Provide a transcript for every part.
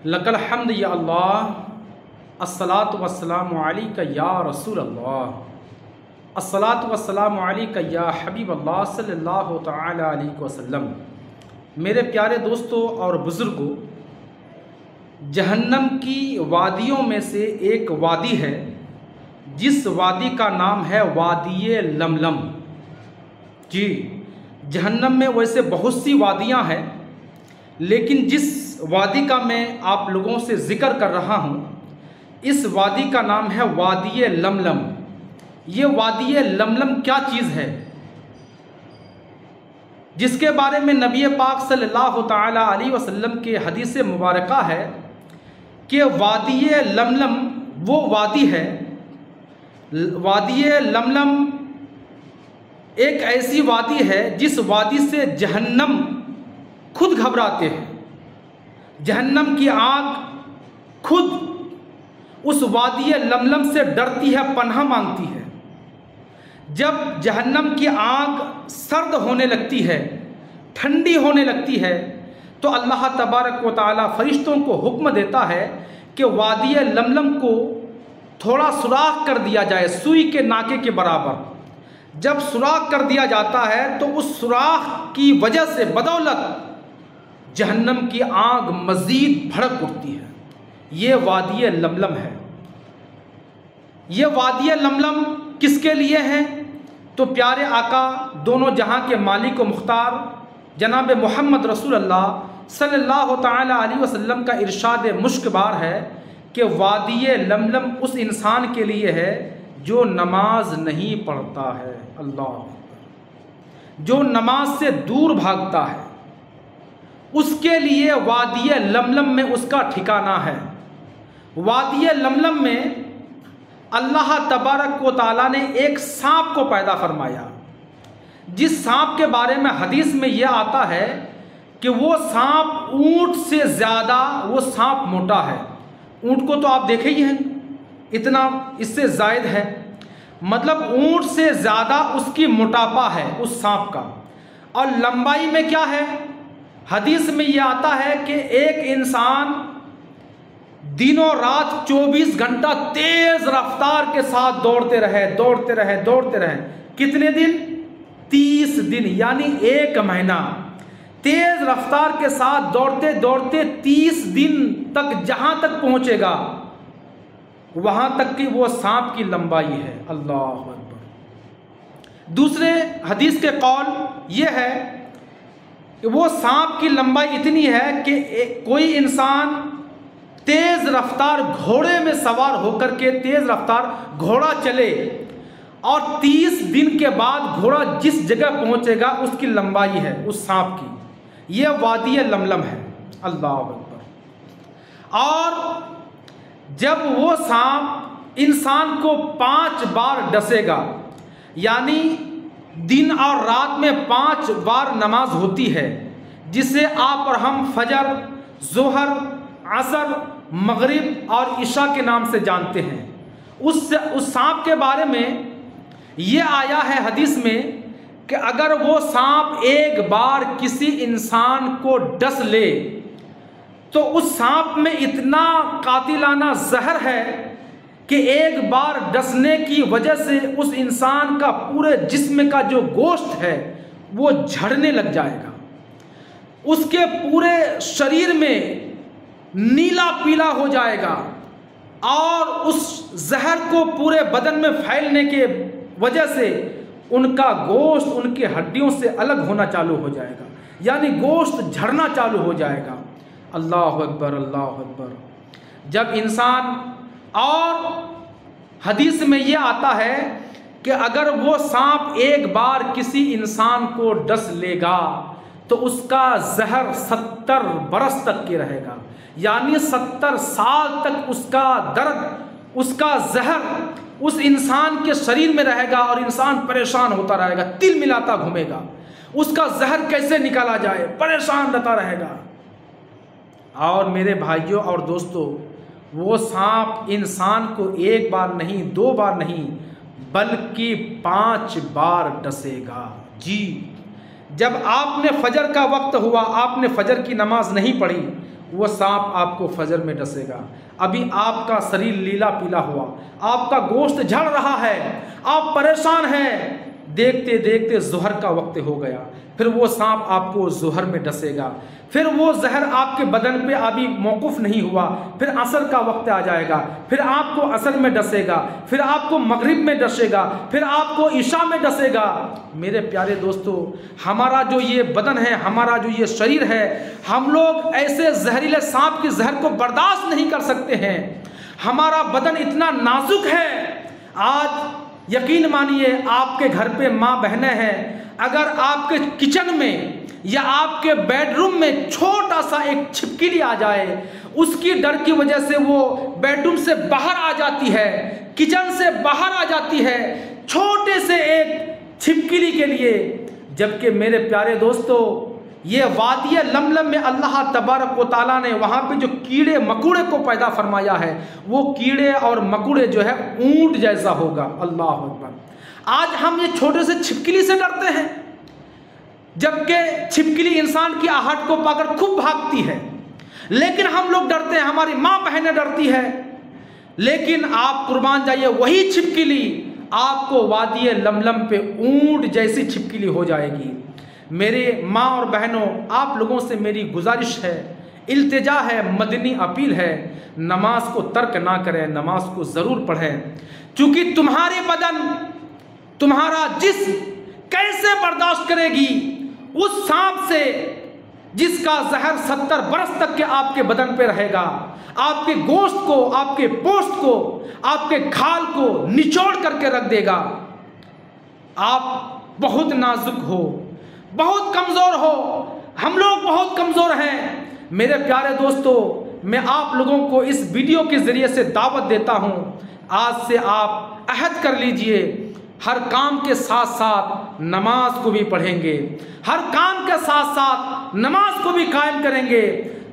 लकल हम्द या अल्लाह, अस्सलातु वस्सलामु अलैका या रसूल अल्लाह, अस्सलातु वस्सलामु अलैका या हबीब अल्लाह सल्लल्लाहु तआला अलैहि वसल्लम। मेरे प्यारे दोस्तों और बुज़ुर्गों, जहन्नम की वादियों में से एक वादी है जिस वादी का नाम है वादी लमलम। जी, जहन्नम में वैसे बहुत सी वादियां हैं, लेकिन जिस वादी का मैं आप लोगों से ज़िक्र कर रहा हूँ, इस वादी का नाम है वादी लमलम। ये वादी लमलम क्या चीज़ है, जिसके बारे में नबी पाक सल्लल्लाहु तआला अलैहि वसल्लम के हदीस मुबारका है कि वादी लमलम वो वादी है। वादी लमलम एक ऐसी वादी है जिस वादी से जहन्नम खुद घबराते हैं। जहन्नम की आग खुद उस वादी लमलम से डरती है, पनाह मांगती है। जब जहन्नम की आग सर्द होने लगती है, ठंडी होने लगती है, तो अल्लाह तबारक व तआला फरिश्तों को हुक्म देता है कि वादी लमलम को थोड़ा सुराख कर दिया जाए, सुई के नाके के बराबर। जब सुराख कर दिया जाता है तो उस सुराख की वजह से बदौलत जहन्नम की आग मज़ीद भड़क उठती है। ये वादी लमलम है। ये वादी लमलम किसके लिए है? तो प्यारे आका, दोनों जहां के मालिक व मुख्तार जनाब मोहम्मद रसूलुल्लाह सल्लल्लाहु तआला अलैहि वसल्लम का इरशाद मुश्कबार है कि वादी लमलम उस इंसान के लिए है जो नमाज नहीं पढ़ता है। अल्लाह, जो नमाज से दूर भागता है, उसके लिए वादी लमलम में उसका ठिकाना है। वादी लमलम में अल्लाह तबारक व तआला ने एक सांप को पैदा फरमाया, जिस सांप के बारे में हदीस में यह आता है कि वो सांप ऊंट से ज़्यादा वो सांप मोटा है। ऊंट को तो आप देखे ही हैं, इतना इससे जायद है, मतलब ऊंट से ज़्यादा उसकी मोटापा है उस सांप का। और लंबाई में क्या है? हदीस में यह आता है कि एक इंसान दिनों रात 24 घंटा तेज रफ्तार के साथ दौड़ते रहे। कितने दिन? 30 दिन, यानी 1 महीना तेज रफ्तार के साथ दौड़ते दौड़ते 30 दिन तक जहां तक पहुंचेगा, वहां तक की वो सांप की लंबाई है। अल्लाह अकबर। दूसरे हदीस के कौल ये है कि वो सांप की लंबाई इतनी है कि कोई इंसान तेज रफ्तार घोड़े में सवार होकर के तेज रफ्तार घोड़ा चले और 30 दिन के बाद घोड़ा जिस जगह पहुंचेगा उसकी लंबाई है उस सांप की। यह वादी लमलम है। अल्लाह अकबर। और जब वो सांप इंसान को 5 बार डसेगा, यानी दिन और रात में 5 बार नमाज होती है, जिसे आप और हम फजर, जोहर, असर, मगरिब और इशा के नाम से जानते हैं। उस सांप के बारे में ये आया है हदीस में कि अगर वो सांप एक बार किसी इंसान को डस ले तो उस सांप में इतना कातिलाना जहर है कि एक बार डसने की वजह से उस इंसान का पूरे जिस्म का जो गोश्त है वो झड़ने लग जाएगा। उसके पूरे शरीर में नीला पीला हो जाएगा और उस जहर को पूरे बदन में फैलने के वजह से उनका गोश्त उनकी हड्डियों से अलग होना चालू हो जाएगा, यानी गोश्त झड़ना चालू हो जाएगा। अल्लाह अकबर, अल्लाह अकबर। जब इंसान, और हदीस में यह आता है कि अगर वो सांप एक बार किसी इंसान को डस लेगा तो उसका जहर 70 बरस तक के रहेगा, यानी 70 साल तक उसका दर्द, उसका जहर उस इंसान के शरीर में रहेगा और इंसान परेशान होता रहेगा, तिल मिलाता घूमेगा। उसका जहर कैसे निकाला जाए, परेशान रहता रहेगा। और मेरे भाइयों और दोस्तों, वो सांप इंसान को 1 बार नहीं, 2 बार नहीं, बल्कि 5 बार डसेगा। जी, जब आपने फजर का वक्त हुआ, आपने फजर की नमाज नहीं पढ़ी, वो सांप आपको फजर में डसेगा। अभी आपका शरीर लीला पीला हुआ, आपका गोश्त झड़ रहा है, आप परेशान हैं, देखते देखते ज़ोहर का वक्त हो गया, फिर वो सांप आपको ज़ोहर में डसेगा, फिर वो जहर आपके बदन पे अभी मौकूफ़ नहीं हुआ, फिर असर का वक्त आ जाएगा, फिर आपको असर में डसेगा, फिर आपको मगरिब में डसेगा, फिर आपको ईशा में डसेगा। मेरे प्यारे दोस्तों, हमारा जो ये बदन है, हमारा जो ये शरीर है, हम लोग ऐसे जहरीले सांप के जहर को बर्दाश्त नहीं कर सकते हैं। हमारा बदन इतना नाजुक है। आज यकीन मानिए, आपके घर पे माँ बहनें हैं, अगर आपके किचन में या आपके बेडरूम में छोटा सा एक छिपकली आ जाए, उसकी डर की वजह से वो बेडरूम से बाहर आ जाती है, किचन से बाहर आ जाती है, छोटे से एक छिपकली के लिए। जबकि मेरे प्यारे दोस्तों, ये वादी लमलम में अल्लाह तबारक व तआला ने वहाँ पे जो कीड़े मकोड़े को पैदा फरमाया है, वो कीड़े और मकोड़े जो है ऊंट जैसा होगा। अल्लाह अकबर। आज हम ये छोटे से छिपकली से डरते हैं, जबकि छिपकली इंसान की आहट को पाकर खूब भागती है, लेकिन हम लोग डरते हैं, हमारी माँ बहनें डरती है। लेकिन आप कुर्बान जाइए, वही छिपकली आपको वादी लमलम पे ऊंट जैसी छिपकली हो जाएगी। मेरे माँ और बहनों, आप लोगों से मेरी गुजारिश है, इल्तिजा है, मदनी अपील है, नमाज को तर्क ना करें, नमाज को ज़रूर पढ़ें। क्योंकि तुम्हारे बदन, तुम्हारा जिस्म कैसे बर्दाश्त करेगी उस सांप से जिसका जहर 70 बरस तक के आपके बदन पे रहेगा, आपके गोश्त को, आपके पोस्ट को, आपके खाल को निचोड़ करके रख देगा। आप बहुत नाजुक हो, बहुत कमज़ोर हो, हम लोग बहुत कमज़ोर हैं। मेरे प्यारे दोस्तों, मैं आप लोगों को इस वीडियो के ज़रिए से दावत देता हूँ, आज से आप अहद कर लीजिए, हर काम के साथ साथ नमाज को भी पढ़ेंगे, हर काम के साथ साथ नमाज को भी कायम करेंगे।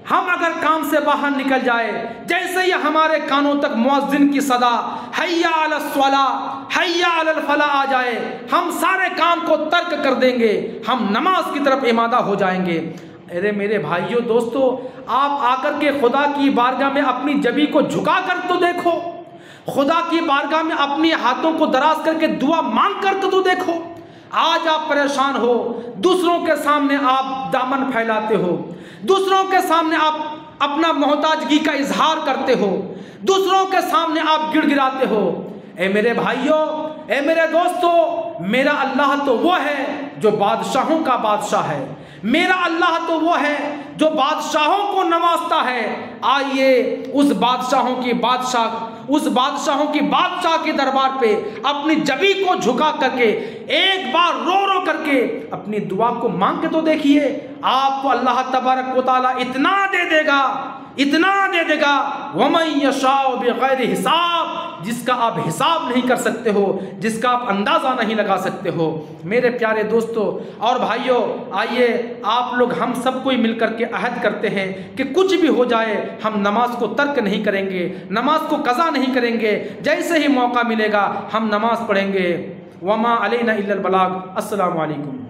हम अगर काम से बाहर निकल जाए, जैसे ही हमारे कानों तक मुअज्जिन की सदा हय्या अलस सला हय्या अलल फला आ जाए, हम सारे काम को तर्क कर देंगे, हम नमाज की तरफ इमादा हो जाएंगे। अरे मेरे भाइयों दोस्तों, आप आकर के खुदा की बारगाह में अपनी जबी को झुका कर तो देखो, खुदा की बारगाह में अपने हाथों को दराज करके दुआ मांग कर तो देखो। आज आप परेशान हो, दूसरों के सामने आप दामन फैलाते हो, दूसरों के सामने आप अपना मोहताजगी का इजहार करते हो, दूसरों के सामने आप गिड़गिड़ाते हो। ए मेरे भाइयों, ए मेरे दोस्तों, मेरा अल्लाह तो वो है जो बादशाहों का बादशाह है, मेरा अल्लाह तो वो है जो बादशाहों को नवाजता है। आइए उस बादशाहों की बादशाह के दरबार पे अपनी जबी को झुका करके एक बार रो रो करके अपनी दुआ को मांग के तो देखिए, आपको अल्लाह तबारक व तआला इतना दे देगा, इतना दे देगा, वमन यशाउ बिगैर हिसाब, जिसका आप हिसाब नहीं कर सकते हो, जिसका आप अंदाज़ा नहीं लगा सकते हो। मेरे प्यारे दोस्तों और भाइयों, आइए आप लोग हम सब कोई मिलकर के अहद करते हैं कि कुछ भी हो जाए हम नमाज को तर्क नहीं करेंगे, नमाज को कज़ा नहीं करेंगे, जैसे ही मौका मिलेगा हम नमाज पढ़ेंगे। वमा अलैना इल्लल बलाग। अस्सलामु अलैकुम।